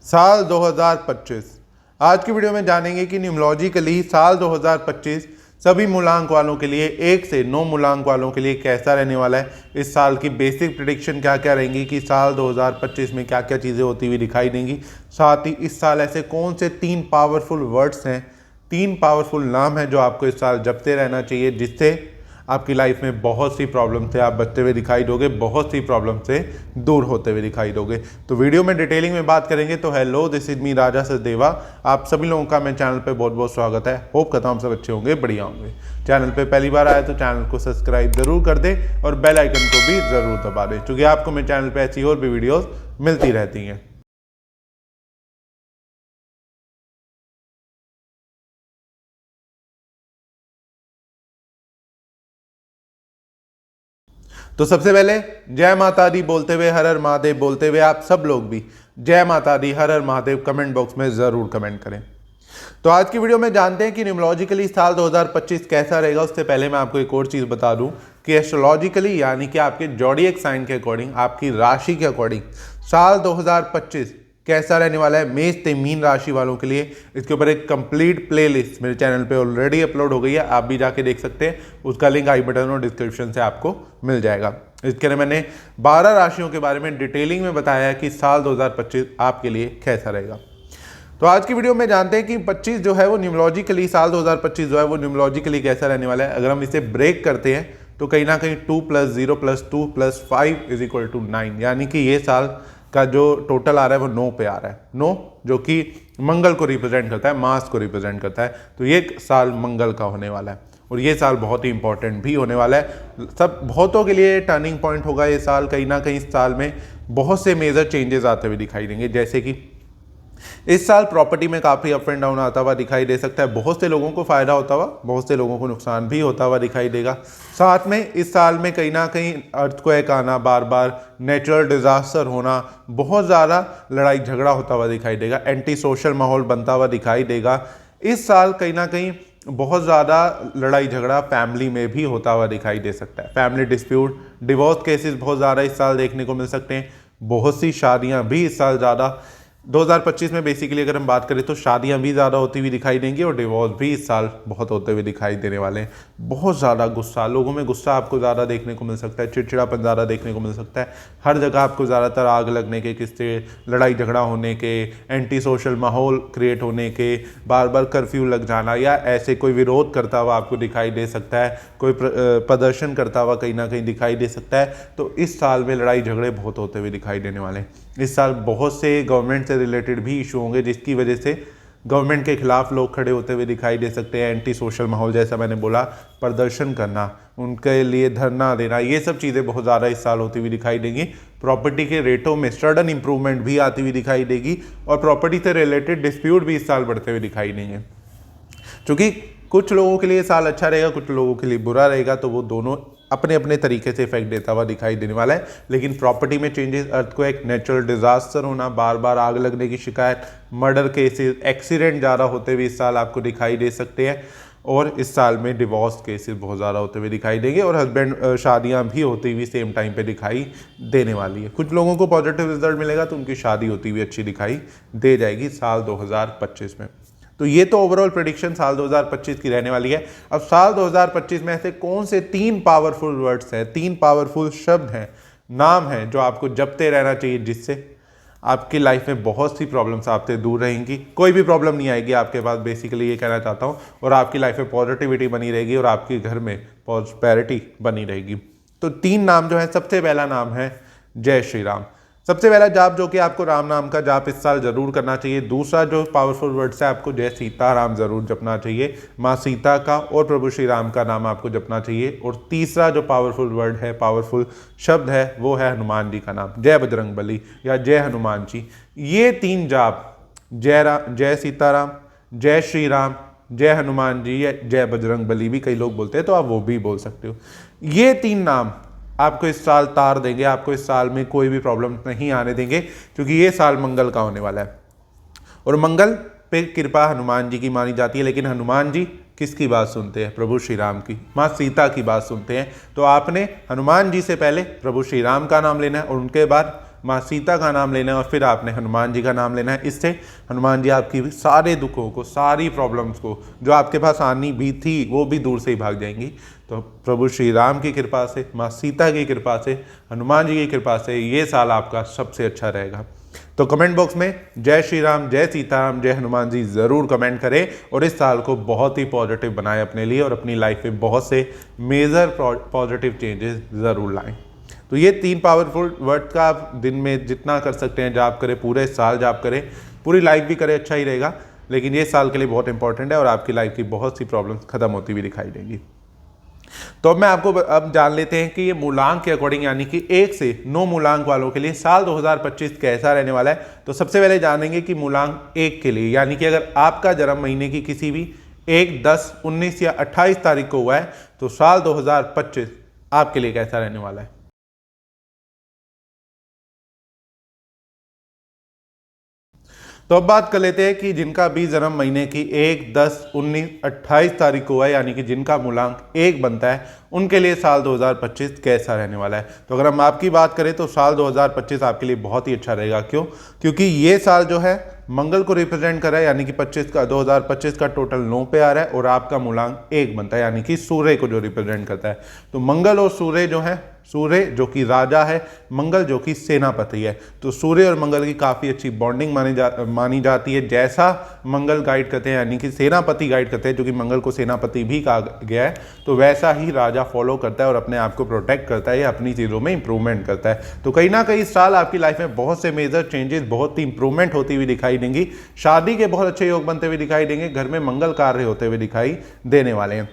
साल 2025। आज की वीडियो में जानेंगे कि न्यूमलॉजिकली साल 2025 सभी मूलांक वालों के लिए 1 से 9 मूलांक वालों के लिए कैसा रहने वाला है। इस साल की बेसिक प्रेडिक्शन क्या क्या रहेंगी कि साल 2025 में क्या क्या चीज़ें होती हुई दिखाई देंगी। साथ ही इस साल ऐसे कौन से 3 पावरफुल वर्ड्स हैं, 3 पावरफुल नाम हैं जो आपको इस साल जपते रहना चाहिए, जिससे आपकी लाइफ में बहुत सी प्रॉब्लम से आप बचते हुए दिखाई दोगे, बहुत सी प्रॉब्लम से दूर होते हुए दिखाई दोगे। तो वीडियो में डिटेलिंग में बात करेंगे। तो हेलो, दिस इज मी राजा सचदेवा। आप सभी लोगों का मेरे चैनल पे बहुत बहुत स्वागत है। होप करता हूँ सब अच्छे होंगे, बढ़िया होंगे। चैनल पे पहली बार आए तो चैनल को सब्सक्राइब जरूर कर दें और बेल आइकन को भी जरूर दबा दें, क्योंकि आपको मेरे चैनल पर ऐसी और भी वीडियोज़ मिलती रहती हैं। तो सबसे पहले जय माता दी बोलते हुए, हर हर महादेव बोलते हुए आप सब लोग भी जय माता दी हर हर महादेव कमेंट बॉक्स में जरूर कमेंट करें। तो आज की वीडियो में जानते हैं कि न्यूमलॉजिकली साल 2025 कैसा रहेगा। उससे पहले मैं आपको एक और चीज बता दूं कि एस्ट्रोलॉजिकली यानी कि आपके जॉडियक साइन के अकॉर्डिंग, आपकी राशि के अकॉर्डिंग साल 2025 कैसा रहने वाला है मेष से मीन राशि वालों के लिए। इसके ऊपर एक कंप्लीट प्लेलिस्ट मेरे चैनल पे ऑलरेडी अपलोड हो गई है, आप भी जाके देख सकते हैं। उसका लिंक आई बटन और डिस्क्रिप्शन से आपको मिल जाएगा। इसके लिए मैंने 12 राशियों के बारे में डिटेलिंग में बताया है कि साल 2025 आपके लिए कैसा रहेगा। तो आज की वीडियो में जानते हैं कि 25 जो है वो न्यूमलॉजिकली, साल 2025 जो है वो न्यूमलॉजिकली कैसा रहने वाला है। अगर हम इसे ब्रेक करते हैं तो कहीं ना कहीं 2 + 0 + 2 + 5 = 9, यानी कि ये साल का जो टोटल आ रहा है वो 9 पे आ रहा है। 9 जो कि मंगल को रिप्रेजेंट करता है, मास को रिप्रेजेंट करता है। तो ये साल मंगल का होने वाला है और ये साल बहुत ही इंपॉर्टेंट भी होने वाला है। सब बहुतों के लिए टर्निंग पॉइंट होगा ये साल। कहीं ना कहीं इस साल में बहुत से मेजर चेंजेस आते हुए दिखाई देंगे, जैसे कि इस साल प्रॉपर्टी में काफ़ी अप एंड डाउन आता हुआ दिखाई दे सकता है। बहुत से लोगों को फायदा होता हुआ, बहुत से लोगों को नुकसान भी होता हुआ दिखाई देगा। साथ में इस साल में कहीं ना कहीं अर्थक्वेक आना, बार बार नेचुरल डिजास्टर होना, बहुत ज़्यादा लड़ाई झगड़ा होता हुआ दिखाई देगा, एंटी सोशल माहौल बनता हुआ दिखाई देगा। इस साल कहीं ना कहीं बहुत ज़्यादा लड़ाई झगड़ा फैमिली में भी होता हुआ दिखाई दे सकता है। फैमिली डिस्प्यूट, डिवोर्स केसेस बहुत ज़्यादा इस साल देखने को मिल सकते हैं। बहुत सी शादियां भी इस साल ज़्यादा 2025 में बेसिकली अगर हम बात करें तो शादियां भी ज़्यादा होती हुई दिखाई देंगी और डिवोर्स भी इस साल बहुत होते हुए दिखाई देने वाले हैं। बहुत ज़्यादा गुस्सा, लोगों में गुस्सा आपको ज़्यादा देखने को मिल सकता है, चिड़चिड़ापन ज़्यादा देखने को मिल सकता है। हर जगह आपको ज़्यादातर आग लगने के किस्से, लड़ाई झगड़ा होने के, एंटी सोशल माहौल क्रिएट होने के, बार बार कर्फ्यू लग जाना या ऐसे कोई विरोध करता हुआ आपको दिखाई दे सकता है, कोई प्रदर्शन करता हुआ कहीं ना कहीं दिखाई दे सकता है। तो इस साल में लड़ाई झगड़े बहुत होते हुए दिखाई देने वाले हैं। इस साल बहुत से गवर्नमेंट से रिलेटेड भी इशू होंगे, जिसकी वजह से गवर्नमेंट के खिलाफ लोग खड़े होते हुए दिखाई दे सकते हैं। एंटी सोशल माहौल, जैसा मैंने बोला, प्रदर्शन करना, उनके लिए धरना देना, ये सब चीज़ें बहुत ज़्यादा इस साल होती हुई दिखाई देंगी। प्रॉपर्टी के रेटों में सडन इंप्रूवमेंट भी आती हुई दिखाई देगी और प्रॉपर्टी से रिलेटेड डिस्प्यूट भी इस साल बढ़ते हुए दिखाई देंगे। क्योंकि कुछ लोगों के लिए साल अच्छा रहेगा, कुछ लोगों के लिए बुरा रहेगा, तो वो दोनों अपने अपने तरीके से इफेक्ट देता हुआ दिखाई देने वाला है। लेकिन प्रॉपर्टी में चेंजेस, अर्थक्वेक, नेचुरल डिजास्टर होना, बार बार आग लगने की शिकायत, मर्डर केसेस, एक्सीडेंट ज़्यादा होते हुए इस साल आपको दिखाई दे सकते हैं। और इस साल में डिवोर्स केसेस बहुत ज़्यादा होते हुए दिखाई देंगे और हस्बैंड शादियां भी होती हुई सेम टाइम पे दिखाई देने वाली है। कुछ लोगों को पॉजिटिव रिजल्ट मिलेगा तो उनकी शादी होती हुई अच्छी दिखाई दे जाएगी साल 2025 में। तो ये तो ओवरऑल प्रेडिक्शन साल 2025 की रहने वाली है। अब साल 2025 में ऐसे कौन से 3 पावरफुल वर्ड्स हैं, 3 पावरफुल शब्द हैं, नाम हैं जो आपको जपते रहना चाहिए, जिससे आपकी लाइफ में बहुत सी प्रॉब्लम्स आपसे दूर रहेंगी। कोई भी प्रॉब्लम नहीं आएगी आपके पास, बेसिकली ये कहना चाहता हूँ। और आपकी लाइफ में पॉजिटिविटी बनी रहेगी और आपके घर में प्रॉस्पेरिटी बनी रहेगी। तो 3 नाम जो है, सबसे पहला नाम है जय श्री राम। सबसे पहला जाप जो कि आपको राम नाम का जाप इस साल जरूर करना चाहिए। दूसरा जो पावरफुल वर्ड्स है, आपको जय सीताराम जरूर जपना चाहिए। माँ सीता का और प्रभु श्री राम का नाम आपको जपना चाहिए। और तीसरा जो पावरफुल वर्ड है, पावरफुल शब्द है, वो है हनुमान जी का नाम, जय बजरंग बली या जय हनुमान जी। ये 3 जाप, जय सीताराम, जय श्री राम, जय हनुमान जी या जय बजरंग बली भी कई लोग बोलते हैं, तो आप वो भी बोल सकते हो। ये 3 नाम आपको इस साल तार देंगे, आपको इस साल में कोई भी प्रॉब्लम नहीं आने देंगे, क्योंकि ये साल मंगल का होने वाला है और मंगल पे कृपा हनुमान जी की मानी जाती है। लेकिन हनुमान जी किसकी बात सुनते हैं? प्रभु श्री राम की, माँ सीता की बात सुनते हैं। तो आपने हनुमान जी से पहले प्रभु श्री राम का नाम लेना है और उनके बाद माँ सीता का नाम लेना है और फिर आपने हनुमान जी का नाम लेना है। इससे हनुमान जी आपकी सारे दुखों को, सारी प्रॉब्लम्स को जो आपके पास आनी भी थी वो भी दूर से ही भाग जाएंगी। तो प्रभु श्री राम की कृपा से, माँ सीता की कृपा से, हनुमान जी की कृपा से ये साल आपका सबसे अच्छा रहेगा। तो कमेंट बॉक्स में जय श्री राम, जय सीताराम, जय हनुमान जी ज़रूर कमेंट करें और इस साल को बहुत ही पॉजिटिव बनाएं अपने लिए और अपनी लाइफ में बहुत से मेजर पॉजिटिव चेंजेस ज़रूर लाएं। तो ये 3 पावरफुल वर्ड का आप दिन में जितना कर सकते हैं जाप करें, पूरे साल जाप करें, पूरी लाइफ भी करें, अच्छा ही रहेगा। लेकिन ये साल के लिए बहुत इंपॉर्टेंट है और आपकी लाइफ की बहुत सी प्रॉब्लम्स खत्म होती हुई दिखाई देंगी। तो अब मैं आपको अब जान लेते हैं कि ये मूलांक के अकॉर्डिंग यानी कि 1 से 9 मूलांक वालों के लिए साल 2025 कैसा रहने वाला है। तो सबसे पहले जानेंगे कि मूलांक 1 के लिए यानी कि अगर आपका जन्म महीने की किसी भी 1, 10, 19 या 28 तारीख को हुआ है तो साल 2025 आपके लिए कैसा रहने वाला है। तो अब बात कर लेते हैं कि जिनका भी जन्म महीने की 1, 10, 19, 28 तारीख को हुआ है यानी कि जिनका मूलांक 1 बनता है उनके लिए साल 2025 कैसा रहने वाला है। तो अगर हम आपकी बात करें तो साल 2025 आपके लिए बहुत ही अच्छा रहेगा। क्यों? क्योंकि ये साल जो है मंगल को रिप्रेजेंट कर रहा है यानी कि 2025 का टोटल 9 पे आ रहा है और आपका मूलांक 1 बनता है यानी कि सूर्य को जो रिप्रेजेंट करता है। तो मंगल और सूर्य जो है, सूर्य जो कि राजा है, मंगल जो कि सेनापति है। तो सूर्य और मंगल की काफ़ी अच्छी बॉन्डिंग मानी जाती है। जैसा मंगल गाइड करते हैं यानी कि सेनापति गाइड करते हैं, जो कि मंगल को सेनापति भी कहा गया है, तो वैसा ही राजा फॉलो करता है और अपने आप को प्रोटेक्ट करता है या अपनी चीज़ों में इंप्रूवमेंट करता है। तो कहीं ना कहीं इस साल आपकी लाइफ में बहुत से मेजर चेंजेस, बहुत ही इंप्रूवमेंट होती हुई दिखाई देंगी। शादी के बहुत अच्छे योग बनते हुए दिखाई देंगे, घर में मंगल कार्य होते हुए दिखाई देने वाले हैं।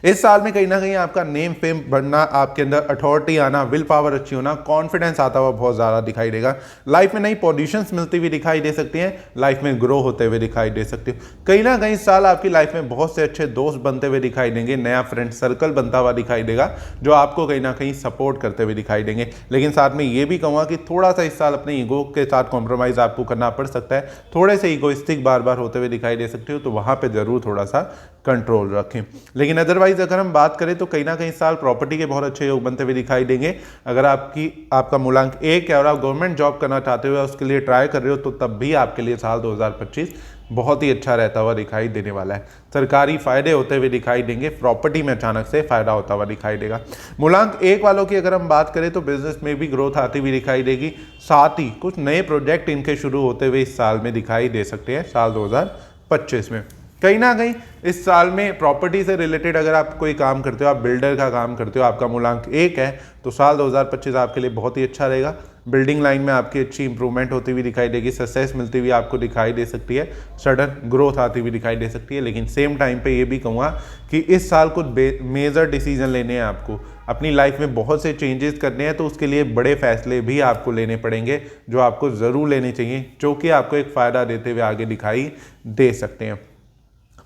इस साल में कहीं ना कहीं आपका नेम फेम बढ़ना, आपके अंदर अथॉरिटी आना, विल पावर अच्छी होना, कॉन्फिडेंस आता हुआ बहुत ज़्यादा दिखाई देगा। लाइफ में नई पोजीशंस मिलती हुई दिखाई दे सकती हैं, लाइफ में ग्रो होते हुए दिखाई दे सकती है। कहीं ना कहीं इस साल आपकी लाइफ में बहुत से अच्छे दोस्त बनते हुए दिखाई देंगे, नया फ्रेंड सर्कल बनता हुआ दिखाई देगा जो आपको कहीं ना कहीं सपोर्ट करते हुए दिखाई देंगे। लेकिन साथ में ये भी कहूँगा कि थोड़ा सा इस साल अपने ईगो के साथ कॉम्प्रोमाइज़ आपको करना पड़ सकता है। थोड़े से ईगोइस्टिक बार बार होते हुए दिखाई दे सकते हो, तो वहाँ पर ज़रूर थोड़ा सा कंट्रोल रखें। लेकिन अदरवाइज अगर हम बात करें तो कहीं ना कहीं साल प्रॉपर्टी के बहुत अच्छे योग बनते हुए दिखाई देंगे। अगर आपका मूलांक 1 है और आप गवर्नमेंट जॉब करना चाहते हो, उसके लिए ट्राई कर रहे हो, तो तब भी आपके लिए साल 2025 बहुत ही अच्छा रहता हुआ दिखाई देने वाला है। सरकारी फायदे होते हुए दिखाई देंगे, प्रॉपर्टी में अचानक से फायदा होता हुआ दिखाई देगा। मूलांक 1 वालों की अगर हम बात करें तो बिजनेस में भी ग्रोथ आती हुई दिखाई देगी। साथ ही कुछ नए प्रोजेक्ट इनके शुरू होते हुए इस साल में दिखाई दे सकते हैं साल 2025 में। कहीं ना कहीं इस साल में प्रॉपर्टी से रिलेटेड अगर आप कोई काम करते हो, आप बिल्डर का काम करते हो, आपका मूलांक 1 है, तो साल 2025 आपके लिए बहुत ही अच्छा रहेगा। बिल्डिंग लाइन में आपकी अच्छी इंप्रूवमेंट होती हुई दिखाई देगी, सक्सेस मिलती हुई आपको दिखाई दे सकती है, सडन ग्रोथ आती हुई दिखाई दे सकती है। लेकिन सेम टाइम पे ये भी कहूँगा कि इस साल कुछ मेजर डिसीजन लेने हैं आपको, अपनी लाइफ में बहुत से चेंजेस करने हैं, तो उसके लिए बड़े फैसले भी आपको लेने पड़ेंगे जो आपको ज़रूर लेने चाहिए, जो कि आपको एक फ़ायदा देते हुए आगे दिखाई दे सकते हैं।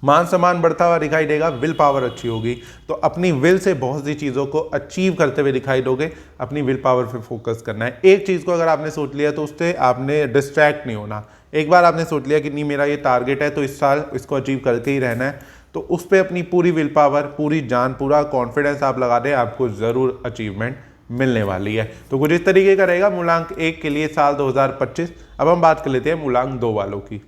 मान सम्मान बढ़ता हुआ दिखाई देगा, विल पावर अच्छी होगी, तो अपनी विल से बहुत सी चीज़ों को अचीव करते हुए दिखाई दोगे। अपनी विल पावर पे फोकस करना है। एक चीज़ को अगर आपने सोच लिया तो उससे आपने डिस्ट्रैक्ट नहीं होना। एक बार आपने सोच लिया कि नहीं मेरा ये टारगेट है तो इस साल इसको अचीव करके ही रहना है, तो उस पर अपनी पूरी विल पावर, पूरी जान, पूरा कॉन्फिडेंस आप लगा दें, आपको ज़रूर अचीवमेंट मिलने वाली है। तो कुछ इस तरीके का रहेगा मूलांक 1 के लिए साल 2025। अब हम बात कर लेते हैं मूलांक 2 वालों की।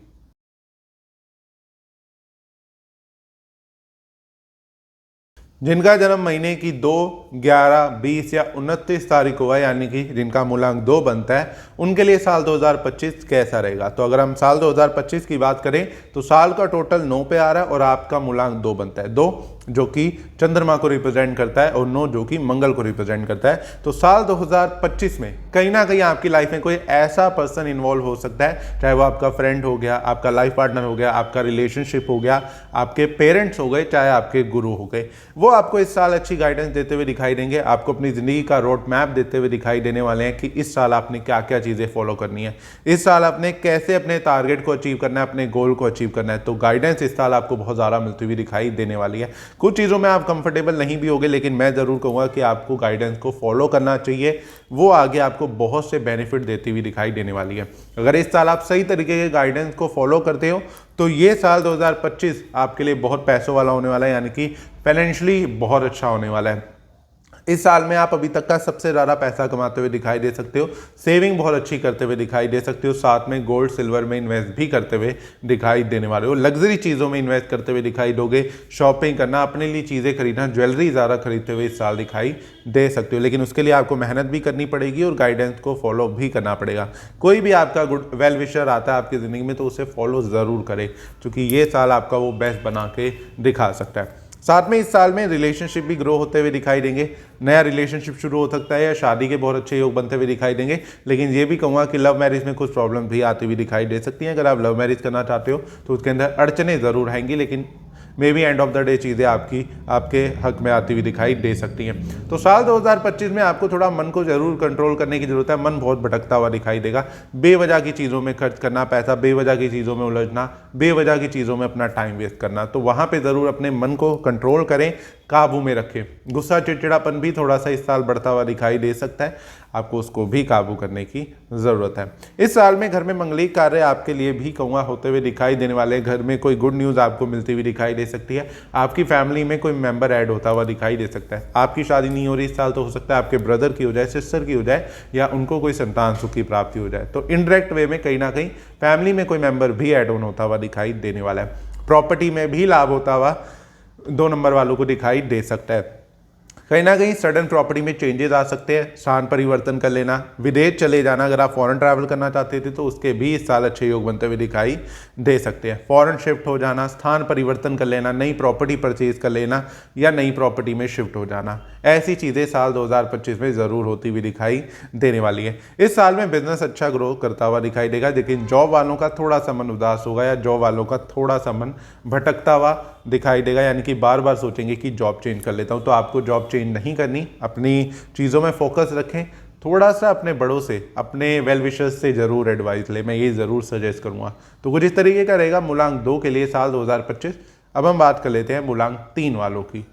जिनका जन्म महीने की 2, 11, 20 या 29 तारीख को हुआ है यानी कि जिनका मूलांक 2 बनता है, उनके लिए साल 2025 कैसा रहेगा। तो अगर हम साल 2025 की बात करें तो साल का टोटल 9 पे आ रहा है और आपका मूलांक 2 बनता है। 2 जो कि चंद्रमा को रिप्रेजेंट करता है और 9 जो कि मंगल को रिप्रेजेंट करता है। तो साल 2025 में कहीं ना कहीं आपकी लाइफ में कोई ऐसा पर्सन इन्वॉल्व हो सकता है, चाहे वो आपका फ्रेंड हो गया, आपका लाइफ पार्टनर हो गया, आपका रिलेशनशिप हो गया, आपके पेरेंट्स हो गए, चाहे आपके गुरु हो गए, वो आपको इस साल अच्छी गाइडेंस देते हुए दिखाई देंगे। आपको अपनी ज़िंदगी का रोड मैप देते हुए दिखाई देने वाले हैं कि इस साल आपने क्या क्या चीज़ें फॉलो करनी है, इस साल आपने कैसे अपने टारगेट को अचीव करना है, अपने गोल को अचीव करना है। तो गाइडेंस इस साल आपको बहुत ज़्यादा मिलती हुई दिखाई देने वाली है। कुछ चीज़ों में आप कंफर्टेबल नहीं भी होगे, लेकिन मैं ज़रूर कहूँगा कि आपको गाइडेंस को फॉलो करना चाहिए, वो आगे आपको बहुत से बेनिफिट देती हुई दिखाई देने वाली है। अगर इस साल आप सही तरीके के गाइडेंस को फॉलो करते हो तो ये साल 2025 आपके लिए बहुत पैसों वाला होने वाला है, यानी कि फाइनेंशियली बहुत अच्छा होने वाला है। इस साल में आप अभी तक का सबसे ज़्यादा पैसा कमाते हुए दिखाई दे सकते हो। सेविंग बहुत अच्छी करते हुए दिखाई दे सकते हो, साथ में गोल्ड सिल्वर में इन्वेस्ट भी करते हुए दिखाई देने वाले हो। लग्जरी चीज़ों में इन्वेस्ट करते हुए दिखाई दोगे। शॉपिंग करना, अपने लिए चीज़ें खरीदना, ज्वेलरी ज़्यादा खरीदते हुए इस साल दिखाई दे सकते हो, लेकिन उसके लिए आपको मेहनत भी करनी पड़ेगी और गाइडेंस को फॉलो भी करना पड़ेगा। कोई भी आपका गुड वेल विशर आता है आपकी ज़िंदगी में तो उसे फॉलो ज़रूर करें, क्योंकि ये साल आपका वो बेस्ट बना के दिखा सकता है। साथ में इस साल में रिलेशनशिप भी ग्रो होते हुए दिखाई देंगे। नया रिलेशनशिप शुरू हो सकता है या शादी के बहुत अच्छे योग बनते हुए दिखाई देंगे, लेकिन ये भी कहूँगा कि लव मैरिज में कुछ प्रॉब्लम भी आती हुई दिखाई दे सकती हैं। अगर आप लव मैरिज करना चाहते हो तो उसके अंदर अड़चने ज़रूर आएंगी, लेकिन may be end of the day चीज़ें आपके हक में आती हुई दिखाई दे सकती हैं। तो साल 2025 में आपको थोड़ा मन को जरूर कंट्रोल करने की जरूरत है। मन बहुत भटकता हुआ दिखाई देगा। बेवजह की चीज़ों में खर्च करना पैसा, बेवजह की चीज़ों में उलझना, बेवजह की चीज़ों में अपना टाइम वेस्ट करना, तो वहाँ पे ज़रूर अपने मन को कंट्रोल करें, काबू में रखें। गुस्सा चिड़चिड़ापन भी थोड़ा सा इस साल बढ़ता हुआ दिखाई दे सकता है, आपको उसको भी काबू करने की ज़रूरत है। इस साल में घर में मंगलिक कार्य आपके लिए भी कहूँगा होते हुए दिखाई देने वाले। घर में कोई गुड न्यूज़ आपको मिलती हुई दिखाई दे सकती है। आपकी फैमिली में कोई मेंबर ऐड होता हुआ दिखाई दे सकता है। आपकी शादी नहीं हो रही इस साल तो हो सकता है आपके ब्रदर की हो जाए, सिस्टर की हो जाए, या उनको कोई संतान सुख की प्राप्ति हो जाए। तो इनडायरेक्ट वे में कहीं ना कहीं फैमिली में कोई मेंबर भी ऐड ऑन होता हुआ दिखाई देने वाला है। प्रॉपर्टी में भी लाभ होता हुआ 2 नंबर वालों को दिखाई दे सकता है। कहीं ना कहीं सडन प्रॉपर्टी में चेंजेस आ सकते हैं, स्थान परिवर्तन कर लेना, विदेश चले जाना। अगर आप फॉरेन ट्रैवल करना चाहते थे तो उसके भी इस साल अच्छे योग बनते हुए दिखाई दे सकते हैं। फॉरेन शिफ्ट हो जाना, स्थान परिवर्तन कर लेना, नई प्रॉपर्टी परचेज कर लेना या नई प्रॉपर्टी में शिफ्ट हो जाना, ऐसी चीज़ें साल 2025 में ज़रूर होती हुई दिखाई देने वाली है। इस साल में बिजनेस अच्छा ग्रो करता हुआ दिखाई देगा, लेकिन जॉब वालों का थोड़ा सा मन उदास होगा या जॉब वालों का थोड़ा सा मन भटकता हुआ दिखाई देगा, यानी कि बार बार सोचेंगे कि जॉब चेंज कर लेता हूँ। तो आपको जॉब चेंज नहीं करनी, अपनी चीज़ों में फोकस रखें। थोड़ा सा अपने बड़ों से, अपने वेल विशर्स से ज़रूर एडवाइस लें, मैं ये ज़रूर सजेस्ट करूँगा। तो कुछ इस तरीके का रहेगा मूलांक 2 के लिए साल 2025। अब हम बात कर लेते हैं मूलांक 3 वालों की।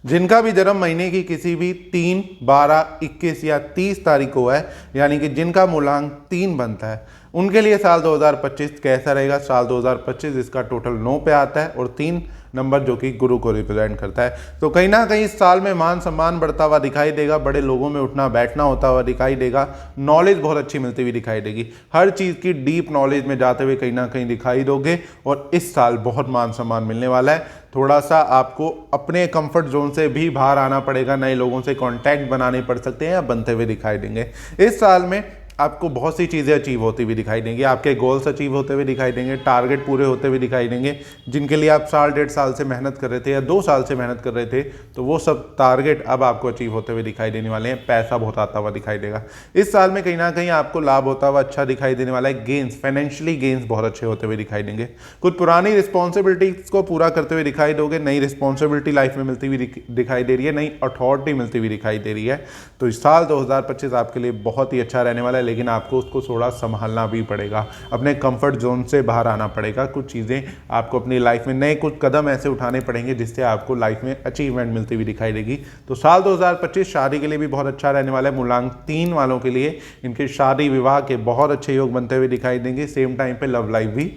जिनका भी जन्म महीने की किसी भी 3, 12, 21 या 30 तारीख को है, यानी कि जिनका मूलांक 3 बनता है, उनके लिए साल 2025 कैसा रहेगा। साल 2025 इसका टोटल 9 पे आता है और 3 नंबर जो कि गुरु को रिप्रेजेंट करता है। तो कहीं ना कहीं इस साल में मान सम्मान बढ़ता हुआ दिखाई देगा, बड़े लोगों में उठना बैठना होता हुआ दिखाई देगा, नॉलेज बहुत अच्छी मिलती हुई दिखाई देगी, हर चीज़ की डीप नॉलेज में जाते हुए कहीं ना कहीं दिखाई दोगे। और इस साल बहुत मान सम्मान मिलने वाला है। थोड़ा सा आपको अपने कंफर्ट जोन से भी बाहर आना पड़ेगा, नए लोगों से कांटेक्ट बनाने पड़ सकते हैं या बनते हुए दिखाई देंगे। इस साल में आपको बहुत सी चीज़ें अचीव होती हुई दिखाई देंगी, आपके गोल्स अचीव होते हुए दिखाई देंगे, टारगेट पूरे होते हुए दिखाई देंगे। जिनके लिए आप साल 1.5 साल से मेहनत कर रहे थे या 2 साल से मेहनत कर रहे थे, तो वो सब टारगेट अब आपको अचीव होते हुए दिखाई देने वाले हैं। पैसा बहुत आता हुआ दिखाई देगा। इस साल में कहीं ना कहीं आपको लाभ होता हुआ अच्छा दिखाई देने वाला है। गेंस, फाइनेंशियली गेंस बहुत अच्छे होते हुए दिखाई देंगे। कुछ पुरानी रिस्पॉन्सिबिलिटीज को पूरा करते हुए दिखाई दोगे, नई रिस्पॉन्सिबिलिटी लाइफ में मिलती हुई दिखाई दे रही है, नई अथॉरिटी मिलती हुई दिखाई दे रही है। तो इस साल 2025 आपके लिए बहुत ही अच्छा रहने वाला है, लेकिन आपको उसको थोड़ा संभालना भी पड़ेगा, अपने कंफर्ट जोन से बाहर आना पड़ेगा। कुछ चीज़ें आपको अपनी लाइफ में, नए कुछ कदम ऐसे उठाने पड़ेंगे जिससे आपको लाइफ में अचीवमेंट मिलती हुई दिखाई देगी। तो साल 2025 शादी के लिए भी बहुत अच्छा रहने वाला है। मूलांक 3 वालों के लिए इनके शादी विवाह के बहुत अच्छे योग बनते हुए दिखाई देंगे। सेम टाइम पे लव लाइफ भी,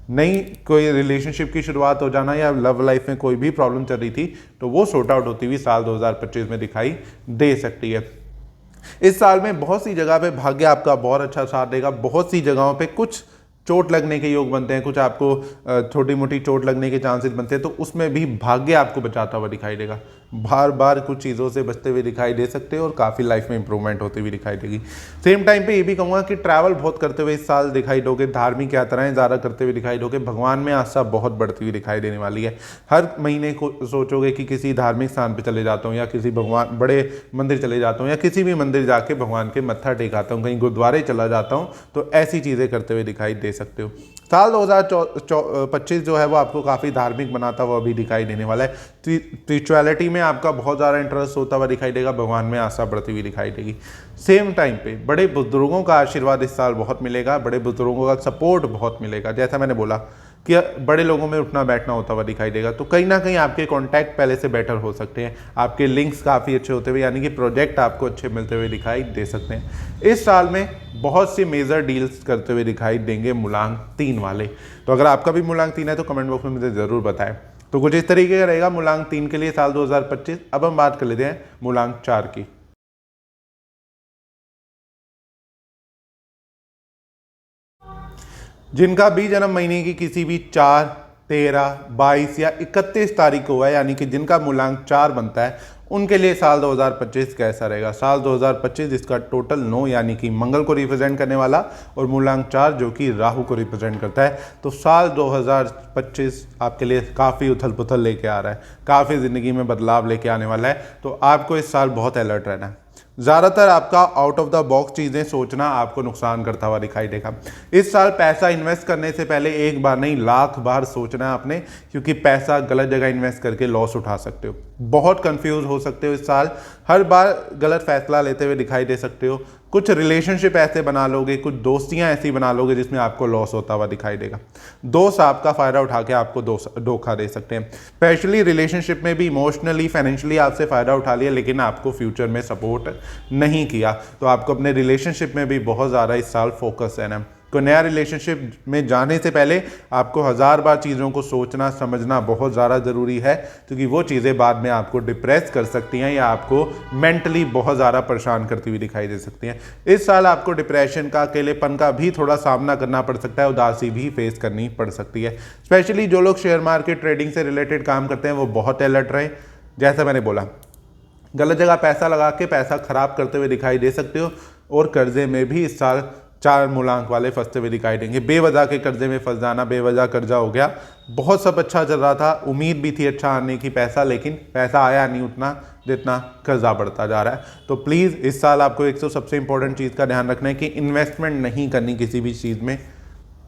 नई कोई रिलेशनशिप की शुरुआत हो जाना या लव लाइफ में कोई भी प्रॉब्लम चल रही थी तो वो सॉर्ट आउट होती हुई साल 2025 में दिखाई दे सकती है। इस साल में बहुत सी जगह पे भाग्य आपका बहुत अच्छा साथ देगा। बहुत सी जगहों पे कुछ चोट लगने के योग बनते हैं, कुछ आपको छोटी मोटी चोट लगने के चांसेस बनते हैं, तो उसमें भी भाग्य आपको बचाता हुआ दिखाई देगा। बार बार कुछ चीज़ों से बचते हुए दिखाई दे सकते हो और काफ़ी लाइफ में इंप्रूवमेंट होती हुई दिखाई देगी। सेम टाइम पे ये भी कहूँगा कि ट्रैवल बहुत करते हुए इस साल दिखाई दोगे। धार्मिक यात्राएं ज़्यादा करते हुए दिखाई दोगे। भगवान में आस्था बहुत बढ़ती हुई दिखाई देने वाली है। हर महीने को सोचोगे कि किसी धार्मिक स्थान पर चले जाता हूँ या किसी भगवान बड़े मंदिर चले जाता हूँ या किसी भी मंदिर जाके भगवान के मत्था टेकाता हूँ, कहीं गुरुद्वारे चला जाता हूँ, तो ऐसी चीज़ें करते हुए दिखाई दे सकते हो। साल 2025 जो है वो आपको काफ़ी धार्मिक बनाता हुआ भी दिखाई देने वाला है। स्पिरिचुअलिटी में आपका बहुत ज़्यादा इंटरेस्ट होता हुआ दिखाई देगा। भगवान में आस्था बढ़ती हुई दिखाई देगी। सेम टाइम पे बड़े बुजुर्गों का आशीर्वाद इस साल बहुत मिलेगा। बड़े बुजुर्गों का सपोर्ट बहुत मिलेगा। जैसा मैंने बोला कि बड़े लोगों में उठना बैठना होता हुआ दिखाई देगा। तो कहीं ना कहीं आपके कॉन्टैक्ट पहले से बेटर हो सकते हैं, आपके लिंक्स काफ़ी अच्छे होते हुए, यानी कि प्रोजेक्ट आपको अच्छे मिलते हुए दिखाई दे सकते हैं। इस साल में बहुत सी मेजर डील्स करते हुए दिखाई देंगे मूलांक 3 वाले। तो अगर आपका भी मूलांक 3 है तो कमेंट बॉक्स में मुझे ज़रूर बताएं। तो कुछ इस तरीके का रहेगा मूलांक 3 के लिए साल 2025। अब हम बात कर लेते हैं मूलांक 4 की। जिनका भी जन्म महीने की किसी भी 4, 13, 22 या 31 तारीख को हुआ है, यानी कि जिनका मूलांक 4 बनता है, उनके लिए साल 2025 कैसा रहेगा। साल 2025 इसका टोटल 9 यानी कि मंगल को रिप्रेजेंट करने वाला और मूलांक 4 जो कि राहु को रिप्रेजेंट करता है। तो साल 2025 आपके लिए काफ़ी उथल पुथल लेके आ रहा है, काफ़ी ज़िंदगी में बदलाव लेके आने वाला है। तो आपको इस साल बहुत अलर्ट रहना है। ज़्यादातर आपका आउट ऑफ द बॉक्स चीज़ें सोचना आपको नुकसान करता हुआ दिखाई देगा। इस साल पैसा इन्वेस्ट करने से पहले एक बार नहीं लाख बार सोचना है आपने, क्योंकि पैसा गलत जगह इन्वेस्ट करके लॉस उठा सकते हो, बहुत कंफ्यूज हो सकते हो। इस साल हर बार गलत फैसला लेते हुए दिखाई दे सकते हो। कुछ रिलेशनशिप ऐसे बना लोगे, कुछ दोस्तियां ऐसी बना लोगे जिसमें आपको लॉस होता हुआ दिखाई देगा। दोस्त आपका फ़ायदा उठा के आपको धोखा दे सकते हैं। स्पेशली रिलेशनशिप में भी इमोशनली फाइनेंशियली आपसे फ़ायदा उठा लिया, लेकिन आपको फ्यूचर में सपोर्ट नहीं किया। तो आपको अपने रिलेशनशिप में भी बहुत ज़्यादा इस साल फोकस रहना है। कोई नया रिलेशनशिप में जाने से पहले आपको 1000 बार चीज़ों को सोचना समझना बहुत ज़्यादा ज़रूरी है, क्योंकि वो चीज़ें बाद में आपको डिप्रेस कर सकती हैं या आपको मेंटली बहुत ज़्यादा परेशान करती हुई दिखाई दे सकती हैं। इस साल आपको डिप्रेशन का, अकेलेपन का भी थोड़ा सामना करना पड़ सकता है, उदासी भी फेस करनी पड़ सकती है। स्पेशली जो लोग शेयर मार्केट ट्रेडिंग से रिलेटेड काम करते हैं वो बहुत अलर्ट रहें। जैसा मैंने बोला, गलत जगह पैसा लगा के पैसा खराब करते हुए दिखाई दे सकते हो, और कर्जे में भी इस साल 4 मूलांक वाले फंसते हुए दिखाई देंगे। बेवजह के कर्जे में फंस जाना, बेवजह कर्जा हो गया। बहुत सब अच्छा चल रहा था, उम्मीद भी थी अच्छा आने की पैसा, लेकिन पैसा आया नहीं उतना जितना कर्जा बढ़ता जा रहा है। तो प्लीज़ इस साल आपको एक तो सबसे इंपॉर्टेंट चीज़ का ध्यान रखना है कि इन्वेस्टमेंट नहीं करनी किसी भी चीज़ में।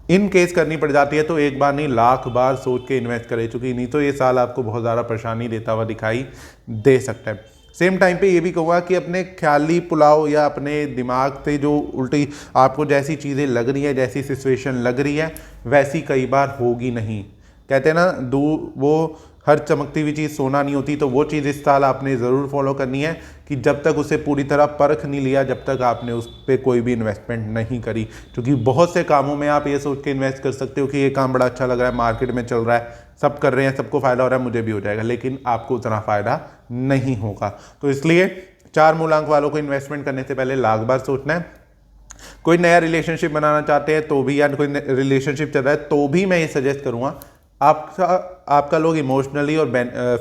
इन केस करनी पड़ जाती है तो एक बार नहीं लाख बार सोच के इन्वेस्ट करें, चूँकि नहीं तो ये साल आपको बहुत ज़्यादा परेशानी देता हुआ दिखाई दे सकता है। सेम टाइम पे ये भी कहूँगा कि अपने ख्याली पुलाव या अपने दिमाग से जो उल्टी आपको जैसी चीज़ें लग रही है, जैसी सिचुएशन लग रही है, वैसी कई बार होगी नहीं। कहते हैं ना, वो हर चमकती हुई चीज़ सोना नहीं होती। तो वो चीज़ इस साल आपने ज़रूर फॉलो करनी है कि जब तक उसे पूरी तरह परख नहीं लिया, जब तक आपने उस पर कोई भी इन्वेस्टमेंट नहीं करी। क्योंकि बहुत से कामों में आप ये सोच के इन्वेस्ट कर सकते हो कि ये काम बड़ा अच्छा लग रहा है, मार्केट में चल रहा है, सब कर रहे हैं, सबको फ़ायदा हो रहा है, मुझे भी हो जाएगा, लेकिन आपको उतना फ़ायदा नहीं होगा। तो इसलिए 4 मूलांक वालों को इन्वेस्टमेंट करने से पहले लाख बार सोचना है। कोई नया रिलेशनशिप बनाना चाहते हैं तो भी, या कोई रिलेशनशिप चल रहा है तो भी मैं ये सजेस्ट करूँगा, आपका लोग इमोशनली और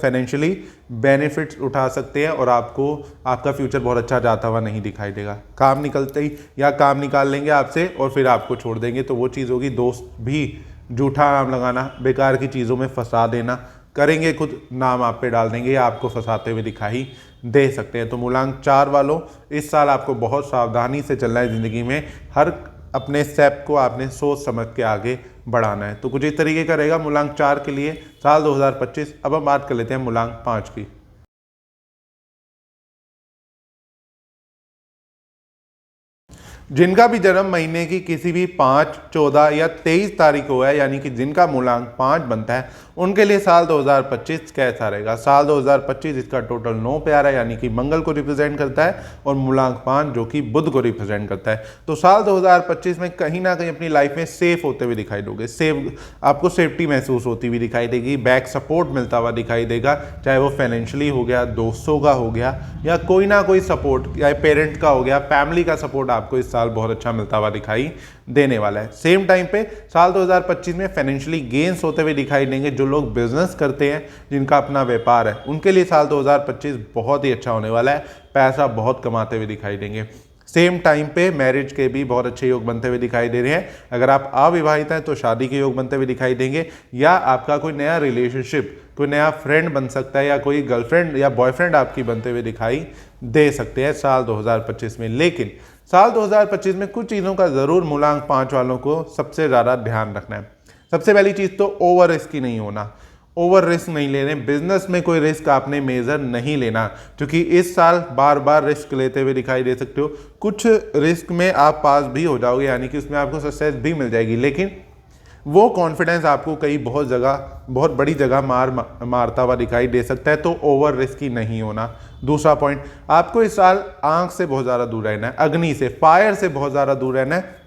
फाइनेंशियली बेनिफिट्स उठा सकते हैं, और आपको आपका फ्यूचर बहुत अच्छा जाता हुआ नहीं दिखाई देगा। काम निकलते ही या काम निकाल लेंगे आपसे और फिर आपको छोड़ देंगे, तो वो चीज़ होगी। दोस्त भी झूठा नाम लगाना, बेकार की चीज़ों में फंसा देना करेंगे, खुद नाम आप पे डाल देंगे या आपको फंसाते हुए दिखाई दे सकते हैं। तो मूलांक 4 वालों, इस साल आपको बहुत सावधानी से चलना है ज़िंदगी में। हर अपने स्टेप को आपने सोच समझ के आगे बढ़ाना है। तो कुछ इस तरीके का रहेगा मूलांक 4 के लिए साल 2025। अब हम बात कर लेते हैं मूलांक 5 की। जिनका भी जन्म महीने की किसी भी 5, 14 या 23 तारीख को है, यानी कि जिनका मूलांक 5 बनता है, उनके लिए साल 2025 कैसा रहेगा। साल 2025 इसका टोटल 9 पे आ रहा है, यानी कि मंगल को रिप्रेजेंट करता है, और मूलांक 5 जो कि बुध को रिप्रेजेंट करता है। तो साल 2025 में कहीं ना कहीं अपनी लाइफ में सेफ होते हुए दिखाई दोगे। आपको सेफ्टी महसूस होती हुई दिखाई देगी, बैक सपोर्ट मिलता हुआ दिखाई देगा, चाहे वो फाइनेंशियली हो गया, दोस्तों का हो गया, या कोई ना कोई सपोर्ट, या पेरेंट का हो गया, फैमिली का सपोर्ट आपको इस साल बहुत अच्छा मिलता हुआ दिखाई देने वाला है। सेम टाइम पे साल 2025 में फाइनेंशियली गेन्स होते हुए दिखाई देंगे। जो लोग बिजनेस करते हैं, जिनका अपना व्यापार है, उनके लिए साल 2025 बहुत ही अच्छा होने वाला है, पैसा बहुत कमाते हुए दिखाई देंगे। सेम टाइम पे मैरिज के भी बहुत अच्छे योग बनते हुए दिखाई दे रहे हैं। अगर आप अविवाहित हैं तो शादी के योग बनते हुए दिखाई देंगे, या आपका कोई नया रिलेशनशिप, कोई नया फ्रेंड बन सकता है, या कोई गर्लफ्रेंड या बॉयफ्रेंड आपकी बनते हुए दिखाई दे सकते हैं साल 2025 में। लेकिन साल 2025 में कुछ चीज़ों का ज़रूर मूलांक 5 वालों को सबसे ज़्यादा ध्यान रखना है। सबसे पहली चीज़ तो ओवर रिस्की नहीं होना, ओवर रिस्क नहीं लेने। बिजनेस में कोई रिस्क आपने मेजर नहीं लेना, क्योंकि इस साल बार बार रिस्क लेते हुए दिखाई दे सकते हो। कुछ रिस्क में आप पास भी हो जाओगे, यानी कि उसमें आपको सक्सेस भी मिल जाएगी, लेकिन वो कॉन्फिडेंस आपको कई बहुत बड़ी जगह मारता हुआ दिखाई दे सकता है, तो ओवर रिस्की नहीं होना। दूसरा पॉइंट, आपको इस साल आंख से बहुत ज़्यादा दूर रहना है, अग्नि से, फायर से बहुत ज़्यादा दूर रहना है।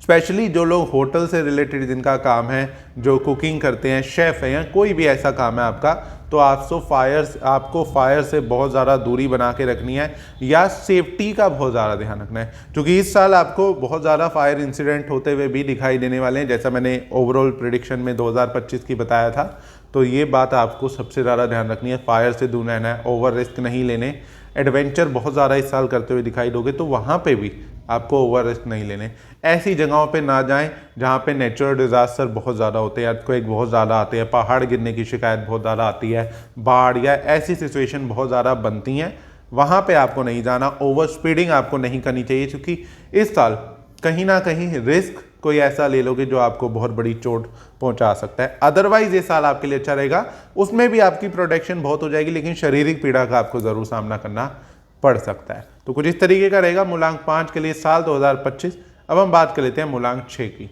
स्पेशली जो लोग होटल से रिलेटेड जिनका काम है, जो कुकिंग करते हैं, शेफ़ है या कोई भी ऐसा काम है आपका, तो आपको फायर से बहुत ज़्यादा दूरी बना के रखनी है या सेफ्टी का बहुत ज़्यादा ध्यान रखना है, क्योंकि इस साल आपको बहुत ज़्यादा फायर इंसिडेंट होते हुए भी दिखाई देने वाले हैं, जैसा मैंने ओवरऑल प्रेडिक्शन में 2025 की बताया था। तो ये बात आपको सबसे ज़्यादा ध्यान रखनी है, फायर से दूर रहना है, ओवर रिस्क नहीं लेने। एडवेंचर बहुत ज़्यादा इस साल करते हुए दिखाई दोगे, तो वहाँ पे भी आपको ओवर रिस्क नहीं लेने। ऐसी जगहों पे ना जाएं जहाँ पे नेचुरल डिज़ास्टर बहुत ज़्यादा होते हैं, अर्थक्वेक बहुत ज़्यादा आते हैं, पहाड़ गिरने की शिकायत बहुत ज़्यादा आती है, बाढ़ या ऐसी सिचुएशन बहुत ज़्यादा बनती हैं, वहाँ पे आपको नहीं जाना। ओवर स्पीडिंग आपको नहीं करनी चाहिए, क्योंकि इस साल कहीं ना कहीं रिस्क कोई ऐसा ले लोगे जो आपको बहुत बड़ी चोट पहुंचा सकता है। अदरवाइज ये साल आपके लिए अच्छा रहेगा, उसमें भी आपकी प्रोटेक्शन बहुत हो जाएगी, लेकिन शारीरिक पीड़ा का आपको ज़रूर सामना करना पड़ सकता है। तो कुछ इस तरीके का रहेगा मूलांक 5 के लिए साल 2025। अब हम बात कर लेते हैं मूलांक 6 की।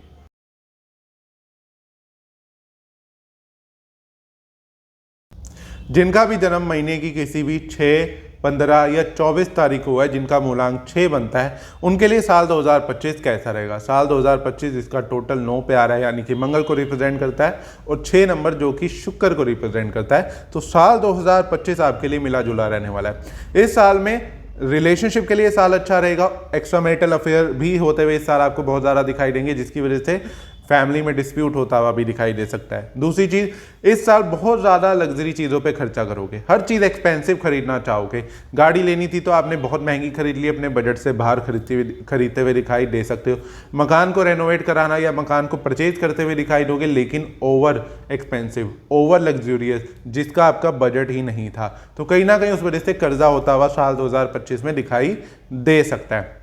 जिनका भी जन्म महीने की किसी भी 6, 15 या 24 तारीख को हुआ है, जिनका मूलांक 6 बनता है, उनके लिए साल 2025 कैसा रहेगा। साल 2025 इसका टोटल 9 पे आ रहा है, यानी कि मंगल को रिप्रेजेंट करता है, और 6 नंबर जो कि शुक्र को रिप्रेजेंट करता है। तो साल 2025 आपके लिए मिला जुला रहने वाला है। इस साल में रिलेशनशिप के लिए साल अच्छा रहेगा, एक्स्ट्रा मैरिटल अफेयर भी होते हुए इस साल आपको बहुत ज़्यादा दिखाई देंगे, जिसकी वजह से फैमिली में डिस्प्यूट होता हुआ भी दिखाई दे सकता है। दूसरी चीज़, इस साल बहुत ज़्यादा लग्जरी चीज़ों पे खर्चा करोगे, हर चीज़ एक्सपेंसिव खरीदना चाहोगे। गाड़ी लेनी थी तो आपने बहुत महंगी खरीद ली, अपने बजट से बाहर खरीदते हुए दिखाई दे सकते हो। मकान को रेनोवेट कराना या मकान को परचेज करते हुए दिखाई दोगे, लेकिन ओवर एक्सपेंसिव, ओवर लग्जूरियस, जिसका आपका बजट ही नहीं था। तो कहीं ना कहीं उस वजह से कर्जा होता हुआ साल 2025 में दिखाई दे सकता है।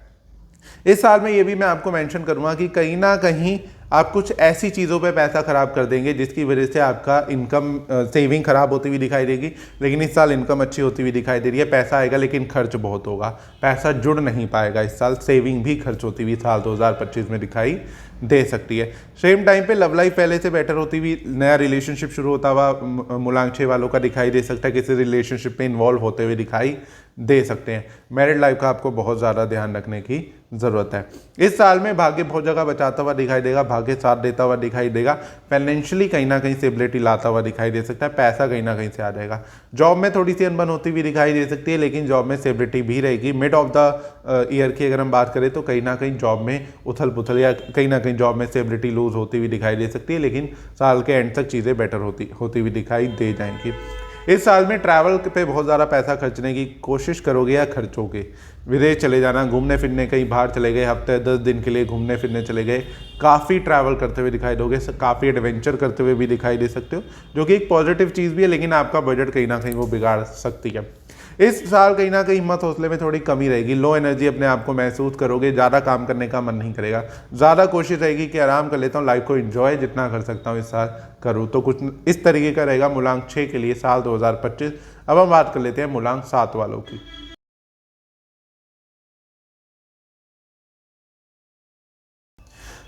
इस साल में ये भी मैं आपको मेंशन करूंगा कि कहीं ना कहीं आप कुछ ऐसी चीज़ों पे पैसा खराब कर देंगे जिसकी वजह से आपका इनकम सेविंग खराब होती हुई दिखाई देगी। लेकिन इस साल इनकम अच्छी होती हुई दिखाई दे रही है, पैसा आएगा लेकिन खर्च बहुत होगा, पैसा जुड़ नहीं पाएगा इस साल, सेविंग भी खर्च होती हुई साल 2025 में दिखाई दे सकती है। सेम टाइम पे लव लाइफ पहले से बेटर होती हुई, नया रिलेशनशिप शुरू होता हुआ मूलांक 6 वालों का दिखाई दे सकता है, किसी रिलेशनशिप में इन्वॉल्व होते हुए दिखाई दे सकते हैं। मैरिड लाइफ का आपको बहुत ज़्यादा ध्यान रखने की ज़रूरत है। इस साल में भाग्य बहुत जगह बचाता हुआ दिखाई देगा, भाग्य साथ देता हुआ दिखाई देगा, फाइनेंशियली कहीं ना कहीं स्टेबिलिटी लाता हुआ दिखाई दे सकता है, पैसा कहीं ना कहीं से आ जाएगा। जॉब में थोड़ी सी अनबन होती हुई दिखाई दे सकती है, लेकिन जॉब में स्टेबिलिटी भी रहेगी। मिड ऑफ द ईयर की अगर हम बात करें तो कहीं ना कहीं जॉब में उथल पुथल या कहीं ना कहीं जॉब में स्टेबिलिटी लूज होती हुई दिखाई दे सकती है, लेकिन साल के एंड तक चीज़ें बेटर होती हुई दिखाई दे जाएंगी। इस साल में ट्रैवल पे बहुत ज़्यादा पैसा खर्चने की कोशिश करोगे या खर्चोगे। विदेश चले जाना, घूमने फिरने, कहीं बाहर चले गए, हफ्ते 10 दिन के लिए घूमने फिरने चले गए, काफ़ी ट्रैवल करते हुए दिखाई दोगे, काफ़ी एडवेंचर करते हुए भी दिखाई दे सकते हो, जो कि एक पॉजिटिव चीज़ भी है, लेकिन आपका बजट कहीं ना कहीं वो बिगाड़ सकती है। इस साल कहीं ना कहीं हिम्मत हौसले में थोड़ी कमी रहेगी, लो एनर्जी अपने आप को महसूस करोगे, ज़्यादा काम करने का मन नहीं करेगा, ज़्यादा कोशिश रहेगी कि आराम कर लेता हूँ, लाइफ को एंजॉय जितना कर सकता हूँ इस साल करूँ। तो कुछ इस तरीके का रहेगा मूलांक 6 के लिए साल 2025। अब हम बात कर लेते हैं मूलांक 7 वालों की।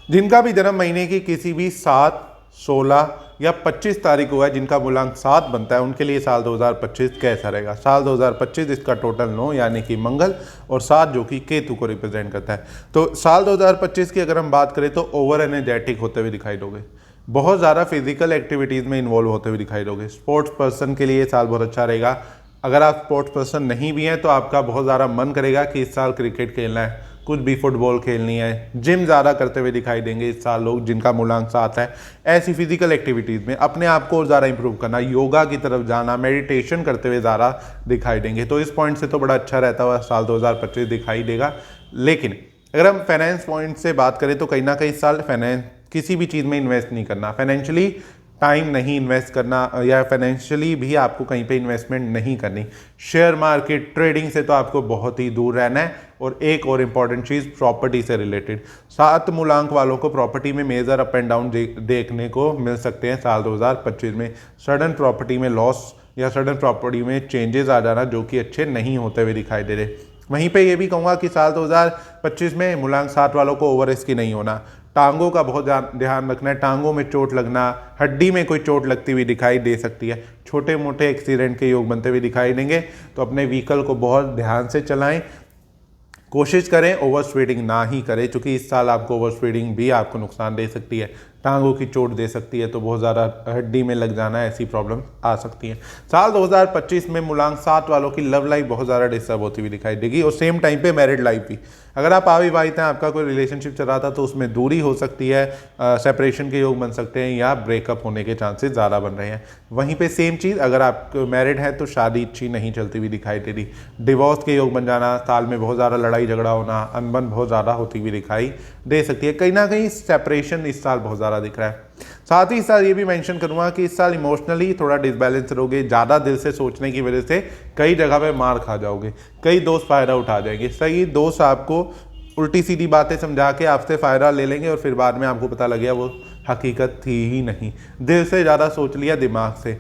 जिनका भी जन्म महीने की किसी भी 7, 16 या 25 तारीख हुआ है, जिनका मूलांक 7 बनता है, उनके लिए साल 2025 कैसा रहेगा। साल 2025 इसका टोटल 9 यानी कि मंगल, और 7 जो कि केतु को रिप्रेजेंट करता है। तो साल 2025 की अगर हम बात करें तो ओवर एनर्जेटिक होते हुए दिखाई दोगे, बहुत ज़्यादा फिजिकल एक्टिविटीज़ में इन्वॉल्व होते हुए दिखाई दोगे। स्पोर्ट्स पर्सन के लिए साल बहुत अच्छा रहेगा। अगर आप स्पोर्ट्स पर्सन नहीं भी हैं तो आपका बहुत ज़्यादा मन करेगा कि इस साल क्रिकेट खेलना है, कुछ भी फुटबॉल खेलनी है, जिम ज़्यादा करते हुए दिखाई देंगे इस साल लोग, जिनका मूलांक 7 है। ऐसी फिजिकल एक्टिविटीज़ में अपने आप को और ज़्यादा इंप्रूव करना, योगा की तरफ जाना, मेडिटेशन करते हुए ज़्यादा दिखाई देंगे। तो इस पॉइंट से तो बड़ा अच्छा रहता हुआ साल 2025 दिखाई देगा। लेकिन अगर हम फाइनेंस पॉइंट से बात करें तो कहीं ना कहीं इस साल फाइनेंस किसी भी चीज़ में इन्वेस्ट नहीं करना, फाइनेंशियली टाइम नहीं इन्वेस्ट करना, या फाइनेंशियली भी आपको कहीं पे इन्वेस्टमेंट नहीं करनी। शेयर मार्केट, ट्रेडिंग से तो आपको बहुत ही दूर रहना है। और एक और इम्पॉर्टेंट चीज़, प्रॉपर्टी से रिलेटेड। 7 मूलांक वालों को प्रॉपर्टी में मेजर अप एंड डाउन देखने को मिल सकते हैं साल 2025 में। सडन प्रॉपर्टी में लॉस या सडन प्रॉपर्टी में चेंजेस आ जाना जो कि अच्छे नहीं होते हुए दिखाई दे रहे। वहीं पे ये भी कहूँगा कि साल 2025 में मूलांक 7 वालों को ओवर रिस्की नहीं होना। टांगों का बहुत ध्यान रखना है। टांगों में चोट लगना, हड्डी में कोई चोट लगती हुई दिखाई दे सकती है, छोटे मोटे एक्सीडेंट के योग बनते हुए दिखाई देंगे। तो अपने व्हीकल को बहुत ध्यान से चलाएं, कोशिश करें ओवर स्पीडिंग ना ही करें, क्योंकि इस साल आपको ओवर स्पीडिंग भी आपको नुकसान दे सकती है, टांगों की चोट दे सकती है, तो बहुत ज़्यादा हड्डी में लग जाना, ऐसी प्रॉब्लम आ सकती है। साल 2025 में मूलांक 7 वालों की लव लाइफ बहुत ज़्यादा डिस्टर्ब होती हुई दिखाई देगी और सेम टाइम पे मैरिड लाइफ भी। अगर आप अविवाहित हैं, आपका कोई रिलेशनशिप चल रहा था, तो उसमें दूरी हो सकती है, सेपरेशन के योग बन सकते हैं या ब्रेकअप होने के चांसेस ज़्यादा बन रहे हैं। वहीं पे सेम चीज़, अगर आप मैरिड है तो शादी अच्छी नहीं चलती हुई दिखाई दे रही, डिवोर्स के योग बन जाना, साल में बहुत ज़्यादा लड़ाई झगड़ा होना, अनबन बहुत ज़्यादा होती हुई दिखाई दे सकती है। कहीं ना कहीं सेपरेशन इस साल बहुत ज़्यादा दिख रहा है। साथ ही इस साल ये भी मेंशन करूंगा कि इस साल इमोशनली थोड़ा डिसबैलेंस रहोगे, ज़्यादा दिल से सोचने की वजह से कई जगह पे मार खा जाओगे, कई दोस्त फ़ायदा उठा जाएंगे। सही दोस्त आपको उल्टी सीधी बातें समझा के आपसे फ़ायदा ले लेंगे और फिर बाद में आपको पता लग गया वो हकीकत थी ही नहीं। दिल से ज़्यादा सोच लिया, दिमाग से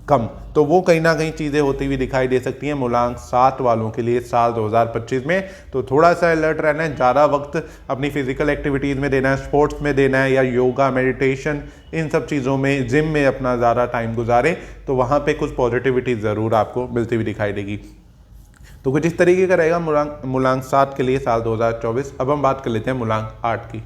कम, तो वो कहीं ना कहीं चीज़ें होती हुई दिखाई दे सकती हैं मूलांक 7 वालों के लिए साल 2025 में। तो थोड़ा सा अलर्ट रहना है, ज़्यादा वक्त अपनी फिजिकल एक्टिविटीज़ में देना है, स्पोर्ट्स में देना है, या योगा, मेडिटेशन, इन सब चीज़ों में, जिम में अपना ज़्यादा टाइम गुजारें, तो वहाँ पे कुछ पॉजिटिविटी ज़रूर आपको मिलती हुई दिखाई देगी। तो कुछ इस तरीके का रहेगा मूलांक 7 के लिए साल 2024। अब हम बात कर लेते हैं मूलांक 8 की।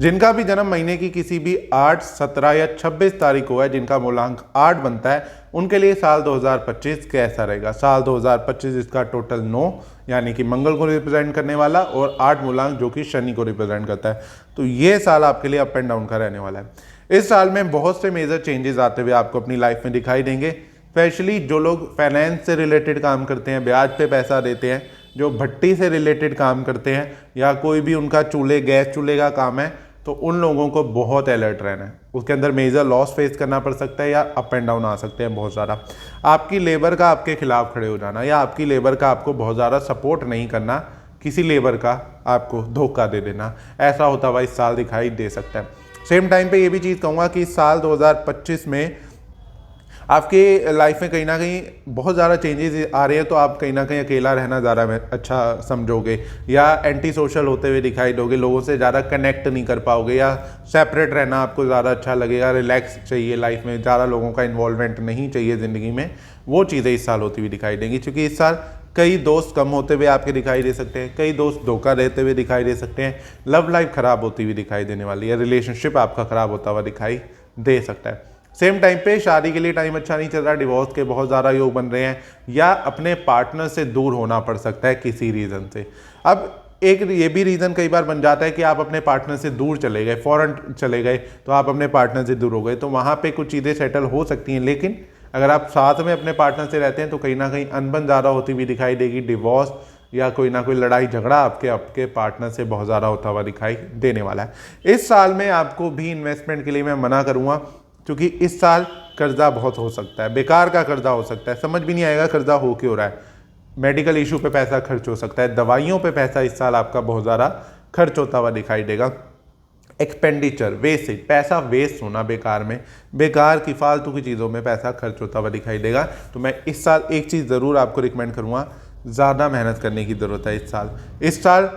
जिनका भी जन्म महीने की किसी भी 8, 17 या 26 तारीख को है, जिनका मूलांक 8 बनता है, उनके लिए साल 2025 कैसा रहेगा। साल 2025 इसका टोटल 9 यानी कि मंगल को रिप्रेजेंट करने वाला और 8 मूलांक जो कि शनि को रिप्रेजेंट करता है। तो ये साल आपके लिए अप एंड डाउन का रहने वाला है। इस साल में बहुत से मेजर चेंजेस आते हुए आपको अपनी लाइफ में दिखाई देंगे। स्पेशली जो लोग फाइनेंस से रिलेटेड काम करते हैं, ब्याज पे पैसा देते हैं, जो भट्टी से रिलेटेड काम करते हैं, या कोई भी उनका चूल्हे, गैस चूल्हे का काम है, तो उन लोगों को बहुत अलर्ट रहना है। उसके अंदर मेजर लॉस फेस करना पड़ सकता है या अप एंड डाउन आ सकते हैं बहुत ज़्यादा। आपकी लेबर का आपके खिलाफ खड़े हो जाना, या आपकी लेबर का आपको बहुत ज़्यादा सपोर्ट नहीं करना, किसी लेबर का आपको धोखा दे देना, ऐसा होता हुआ इस साल दिखाई दे सकता है। सेम टाइम पे ये भी चीज़ कहूँगा कि साल 2025 में आपके लाइफ में कहीं ना कहीं बहुत ज़्यादा चेंजेस आ रहे हैं, तो आप कहीं ना कहीं अकेला रहना ज़्यादा अच्छा समझोगे, या एंटी सोशल होते हुए दिखाई दोगे, लोगों से ज़्यादा कनेक्ट नहीं कर पाओगे, या सेपरेट रहना आपको ज़्यादा अच्छा लगेगा, रिलैक्स चाहिए लाइफ में, ज़्यादा लोगों का इन्वॉल्वमेंट नहीं चाहिए ज़िंदगी में। वो चीज़ें इस साल होती हुई दिखाई देंगी, क्योंकि इस साल कई दोस्त कम होते हुए आपके दिखाई दे सकते हैं, कई दोस्त धोखा देते हुए दिखाई दे सकते हैं, लव लाइफ ख़राब होती हुई दिखाई देने वाली है, रिलेशनशिप आपका ख़राब होता हुआ दिखाई दे सकता है। सेम टाइम पे शादी के लिए टाइम अच्छा नहीं चल रहा, डिवोर्स के बहुत ज़्यादा योग बन रहे हैं, या अपने पार्टनर से दूर होना पड़ सकता है किसी रीज़न से। अब एक ये भी रीज़न कई बार बन जाता है कि आप अपने पार्टनर से दूर चले गए, फॉरेन चले गए, तो आप अपने पार्टनर से दूर हो गए, तो वहाँ पे कुछ चीज़ें सेटल हो सकती हैं। लेकिन अगर आप साथ में अपने पार्टनर से रहते हैं, तो कहीं ना कहीं अनबन ज़्यादा होती हुई दिखाई देगी, डिवोर्स या कोई ना कोई लड़ाई झगड़ा आपके पार्टनर से बहुत ज़्यादा होता हुआ दिखाई देने वाला है। इस साल में आपको भी इन्वेस्टमेंट के लिए मैं मना करूँगा, क्योंकि इस साल कर्जा बहुत हो सकता है, बेकार का कर्जा हो सकता है, समझ भी नहीं आएगा कर्जा हो क्यों रहा है। मेडिकल इशू पे पैसा खर्च हो सकता है, दवाइयों पे पैसा इस साल आपका बहुत ज़्यादा खर्च होता हुआ दिखाई देगा। एक्सपेंडिचर, वेस्टेज, पैसा वेस्ट होना बेकार में, बेकार की फालतू की चीज़ों में पैसा खर्च होता हुआ दिखाई देगा। तो मैं इस साल एक चीज़ ज़रूर आपको रिकमेंड करूँगा, ज़्यादा मेहनत करने की ज़रूरत है इस साल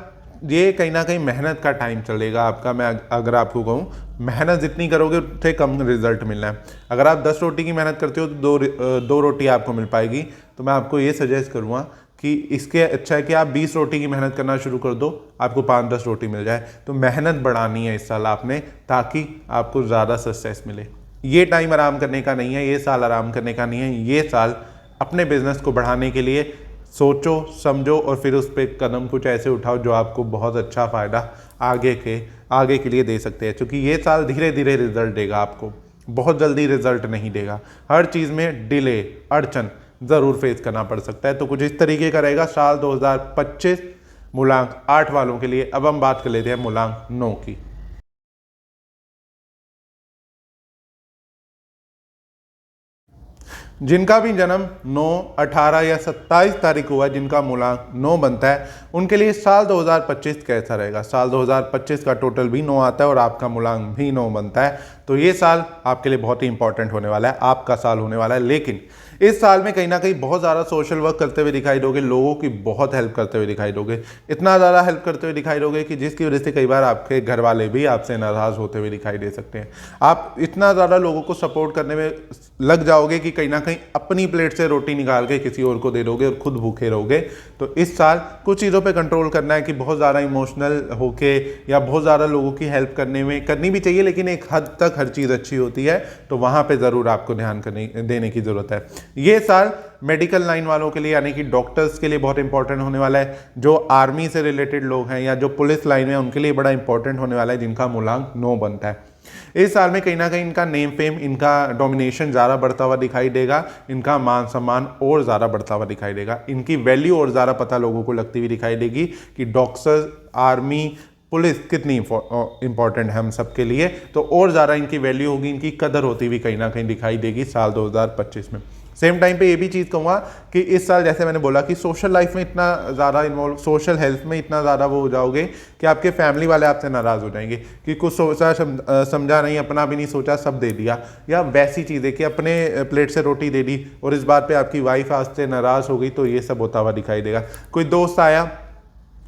ये कहीं ना कहीं मेहनत का टाइम चलेगा आपका। मैं अगर आपको कहूँ, मेहनत जितनी करोगे उतने कम रिजल्ट मिलना है। अगर आप 10 रोटी की मेहनत करते हो तो दो रोटी आपको मिल पाएगी। तो मैं आपको ये सजेस्ट करूँगा कि इसके अच्छा है कि आप 20 रोटी की मेहनत करना शुरू कर दो, आपको 5-10 रोटी मिल जाए। तो मेहनत बढ़ानी है इस साल आपने, ताकि आपको ज़्यादा सक्सेस मिले। ये टाइम आराम करने का नहीं है, ये साल आराम करने का नहीं है। ये साल अपने बिजनेस को बढ़ाने के लिए सोचो, समझो और फिर उस पर कदम कुछ ऐसे उठाओ जो आपको बहुत अच्छा फ़ायदा आगे के लिए दे सकते हैं। क्योंकि ये साल धीरे धीरे रिजल्ट देगा आपको, बहुत जल्दी रिजल्ट नहीं देगा। हर चीज़ में डिले, अड़चन ज़रूर फेस करना पड़ सकता है। तो कुछ इस तरीके का रहेगा साल 2025 मूलांक 8 वालों के लिए। अब हम बात कर लेते हैं मूलांक 9 की। जिनका भी जन्म 9, 18 या 27 तारीख हुआ है, जिनका मूलांक 9 बनता है, उनके लिए साल 2025 कैसा रहेगा। साल 2025 का टोटल भी 9 आता है और आपका मूलांक भी 9 बनता है। तो ये साल आपके लिए बहुत ही इंपॉर्टेंट होने वाला है, आपका साल होने वाला है। लेकिन इस साल में कहीं ना कहीं बहुत ज़्यादा सोशल वर्क करते हुए दिखाई दोगे, लोगों की बहुत हेल्प करते हुए दिखाई दोगे, इतना ज़्यादा हेल्प करते हुए दिखाई दोगे कि जिसकी वजह से कई बार आपके घर वाले भी आपसे नाराज़ होते हुए दिखाई दे सकते हैं। आप इतना ज़्यादा लोगों को सपोर्ट करने में लग जाओगे कि कहीं ना कहीं अपनी प्लेट से रोटी निकाल के किसी और को दे दोगे और खुद भूखे रहोगे। तो इस साल कुछ चीज़ों पे कंट्रोल करना है कि बहुत ज़्यादा इमोशनल होके या बहुत ज़्यादा लोगों की हेल्प करने में करनी भी चाहिए, लेकिन एक हद तक हर चीज़ अच्छी होती है, तो वहाँ पे ज़रूर आपको ध्यान देने की ज़रूरत है। ये साल मेडिकल लाइन वालों के लिए यानी कि डॉक्टर्स के लिए बहुत इंपॉर्टेंट होने वाला है। जो आर्मी से रिलेटेड लोग हैं या जो पुलिस लाइन में, उनके लिए बड़ा इंपॉर्टेंट होने वाला है, जिनका मूलांक 9 बनता है। इस साल में कहीं ना कहीं इनका नेम फेम, इनका डोमिनेशन ज़्यादा बढ़ता हुआ दिखाई देगा, इनका मान सम्मान और ज़्यादा बढ़ता हुआ दिखाई देगा, इनकी वैल्यू और ज़्यादा पता लोगों को लगती हुई दिखाई देगी कि डॉक्टर्स, आर्मी, पुलिस कितनी इंपॉर्टेंट है हम सबके लिए। तो और ज़्यादा इनकी वैल्यू होगी, इनकी कदर होती हुई कहीं ना कहीं दिखाई देगी साल 2025 में। सेम टाइम पे ये भी चीज़ कहूँगा कि इस साल जैसे मैंने बोला कि सोशल लाइफ में इतना ज़्यादा इन्वॉल्व, सोशल हेल्थ में इतना ज़्यादा वो हो जाओगे कि आपके फैमिली वाले आपसे नाराज़ हो जाएंगे कि कुछ सोचा समझा नहीं, अपना भी नहीं सोचा, सब दे दिया, या वैसी चीज़ें कि अपने प्लेट से रोटी दे दी और इस बात पे आपकी वाइफ आज से नाराज़ हो गई। तो ये सब होता हुआ दिखाई देगा। कोई दोस्त आया,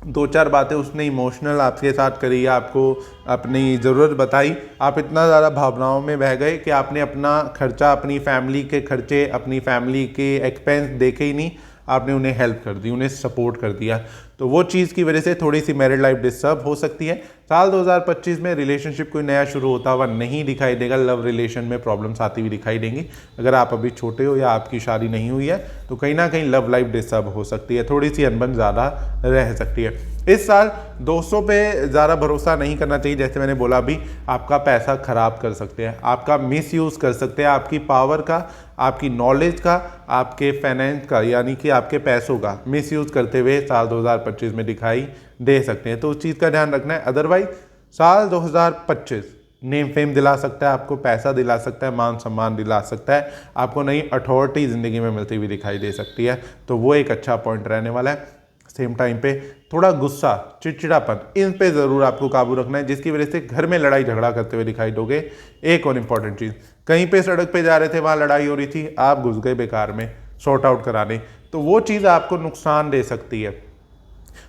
2-4 बातें उसने इमोशनल आपके साथ करी या आपको अपनी ज़रूरत बताई, आप इतना ज़्यादा भावनाओं में बह गए कि आपने अपना खर्चा, अपनी फैमिली के खर्चे, अपनी फैमिली के एक्सपेंस देखे ही नहीं, आपने उन्हें हेल्प कर दी, उन्हें सपोर्ट कर दिया। तो वो चीज़ की वजह से थोड़ी सी मैरिड लाइफ डिस्टर्ब हो सकती है। साल 2025 में रिलेशनशिप कोई नया शुरू होता हुआ नहीं दिखाई देगा, लव रिलेशन में प्रॉब्लम्स आती हुई दिखाई देंगी। अगर आप अभी छोटे हो या आपकी शादी नहीं हुई है तो कहीं ना कहीं लव लाइफ डिस्टर्ब हो सकती है, थोड़ी सी अनबन ज़्यादा रह सकती है। इस साल दोस्तों पे ज़्यादा भरोसा नहीं करना चाहिए, जैसे मैंने बोला अभी, आपका पैसा खराब कर सकते हैं, आपका मिसयूज़ कर सकते हैं, आपकी पावर का, आपकी नॉलेज का, आपके फाइनेंस का यानी कि आपके पैसों का मिसयूज़ करते हुए साल 2025 में दिखाई दे सकते हैं। तो उस चीज़ का ध्यान रखना है। अदरवाइज साल 2025 नेम फेम दिला सकता है, आपको पैसा दिला सकता है, मान सम्मान दिला सकता है, आपको नई अथॉरिटी ज़िंदगी में मिलती हुई दिखाई दे सकती है। तो वो एक अच्छा पॉइंट रहने वाला है। सेम टाइम पे थोड़ा गुस्सा, चिड़चिड़ापन, इन पे ज़रूर आपको काबू रखना है, जिसकी वजह से घर में लड़ाई झगड़ा करते हुए दिखाई दोगे। एक और इम्पॉर्टेंट चीज़, कहीं पे सड़क पे जा रहे थे, वहाँ लड़ाई हो रही थी, आप घुस गए बेकार में सॉर्ट आउट कराने, तो वो चीज़ आपको नुकसान दे सकती है।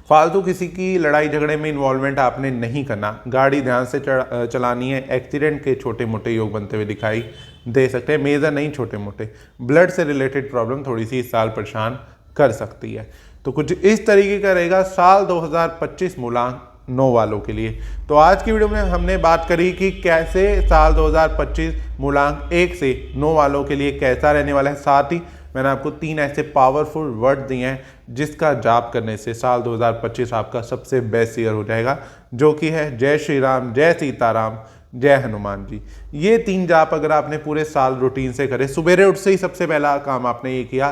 फालतू किसी की लड़ाई झगड़े में इन्वॉल्वमेंट आपने नहीं करना, गाड़ी ध्यान से चलानी है। एक्सीडेंट के छोटे मोटे योग बनते हुए दिखाई दे सकते हैं, मेजर नहीं, छोटे मोटे। ब्लड से रिलेटेड प्रॉब्लम थोड़ी सी इस साल परेशान कर सकती है। तो कुछ इस तरीके का रहेगा साल 2025 मूलांक 9 वालों के लिए। तो आज की वीडियो में हमने बात करी कि कैसे साल 2025 मूलांक 1 से 9 वालों के लिए कैसा रहने वाला है। साथ ही मैंने आपको 3 ऐसे पावरफुल वर्ड दिए हैं जिसका जाप करने से साल 2025 आपका सबसे बेस्ट ईयर हो जाएगा, जो कि है जय श्री राम, जय सीताराम, जय हनुमान जी। ये 3 जाप अगर आपने पूरे साल रूटीन से करे, सुबेरे उठ से ही सबसे पहला काम आपने ये किया,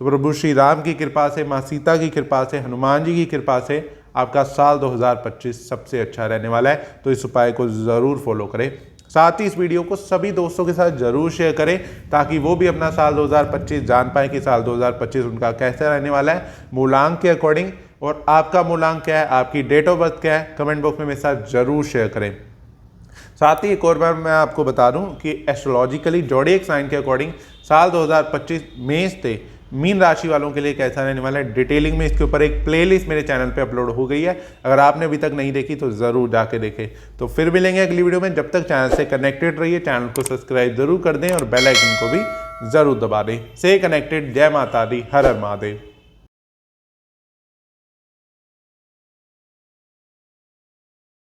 तो प्रभु श्री राम की कृपा से, माँ सीता की कृपा से, हनुमान जी की कृपा से आपका साल 2025 सबसे अच्छा रहने वाला है। तो इस उपाय को ज़रूर फॉलो करें। साथ ही इस वीडियो को सभी दोस्तों के साथ जरूर शेयर करें ताकि वो भी अपना साल 2025 जान पाए कि साल 2025 उनका कैसा रहने वाला है मूलांक के अकॉर्डिंग। और आपका मूलांक क्या है, आपकी डेट ऑफ बर्थ क्या है, कमेंट बॉक्स में मेरे साथ जरूर शेयर करें। साथ ही एक और बार मैं आपको बता दूं कि एस्ट्रोलॉजिकली जोडिएक साइन के अकॉर्डिंग साल 2025 मेष से मीन राशि वालों के लिए कैसा रहने वाला है, डिटेलिंग में इसके ऊपर एक प्लेलिस्ट मेरे चैनल पे अपलोड हो गई है। अगर आपने अभी तक नहीं देखी तो ज़रूर जाके देखें। तो फिर मिलेंगे अगली वीडियो में। जब तक चैनल से कनेक्टेड रहिए, चैनल को सब्सक्राइब जरूर कर दें और बेल आइकन को भी ज़रूर दबा दें। से कनेक्टेड। जय माता दी, हर हर महादेव।